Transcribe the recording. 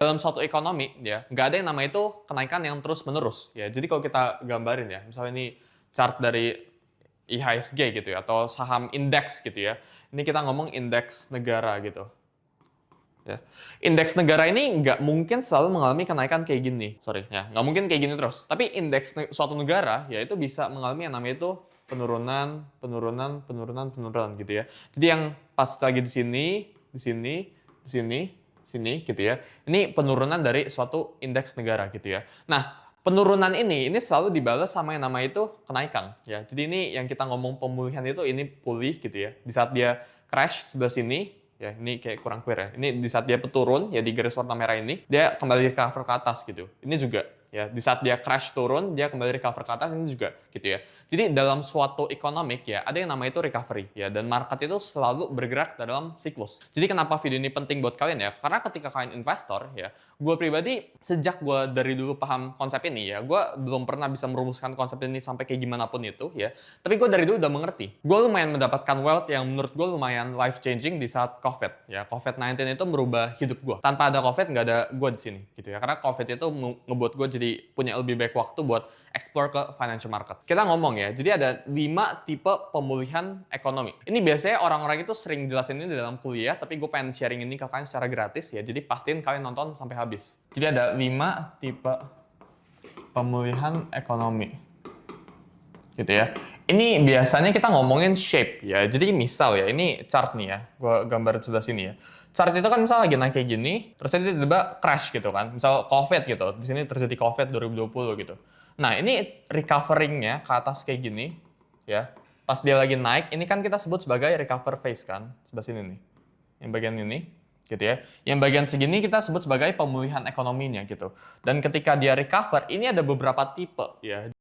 Dalam suatu ekonomi ya, nggak ada yang namanya itu kenaikan yang terus-menerus ya. Jadi kalau kita gambarin ya, misalnya ini chart dari IHSG gitu ya, atau saham indeks gitu ya. Ini kita ngomong indeks negara gitu. Ya. Indeks negara ini nggak mungkin selalu mengalami kenaikan kayak gini, sorry ya, nggak mungkin kayak gini terus. Tapi indeks suatu negara ya itu bisa mengalami yang namanya itu penurunan, penurunan, penurunan, penurunan gitu ya. Jadi yang pas lagi di sini, di sini, di sini, sini gitu ya. Ini penurunan dari suatu indeks negara gitu ya. Nah, penurunan ini selalu dibalas sama yang namanya itu kenaikan ya. Jadi ini yang kita ngomong pemulihan itu ini pulih gitu ya. Di saat dia crash sebelah sini, ya ini kayak kurang clear ya. Ini di saat dia turun ya di garis warna merah ini, dia kembali recover ke atas gitu. Ini juga ya di saat dia crash turun, dia kembali recover ke atas ini juga gitu ya. Jadi dalam suatu economic ya ada yang namanya itu recovery ya, dan market itu selalu bergerak dalam siklus. Jadi kenapa video ini penting buat kalian ya? Karena ketika kalian investor ya, gue pribadi sejak gue dari dulu paham konsep ini ya, gue belum pernah bisa merumuskan konsep ini sampai kayak gimana pun itu ya. Tapi gue dari dulu udah mengerti. Gue lumayan mendapatkan wealth yang menurut gue lumayan life changing di saat COVID ya. COVID-19 itu merubah hidup gue. Tanpa ada COVID nggak ada gue di sini gitu ya. Karena COVID itu ngebuat gue jadi punya lebih banyak waktu buat explore ke financial market. Kita ngomong ya, jadi ada 5 tipe pemulihan ekonomi. Ini biasanya orang-orang itu sering jelasin ini dalam kuliah, tapi gue pengen sharing ini ke kalian secara gratis ya. Jadi pastiin kalian nonton sampai habis. Jadi ada 5 tipe pemulihan ekonomi. Gitu ya. Ini biasanya kita ngomongin shape ya. Jadi misal ya, ini chart nih ya. Gue gambar sebelah sini ya. Chart itu kan misal lagi naik kayak gini, terus tiba-tiba crash gitu kan. Misal COVID gitu. Di sini terjadi COVID 2020 gitu. Nah, ini recoveringnya ke atas kayak gini ya. Pas dia lagi naik, ini kan kita sebut sebagai recover phase kan. Sebelah sini nih. Yang bagian ini gitu ya. Yang bagian segini kita sebut sebagai pemulihan ekonominya gitu. Dan ketika dia recover, ini ada beberapa tipe ya.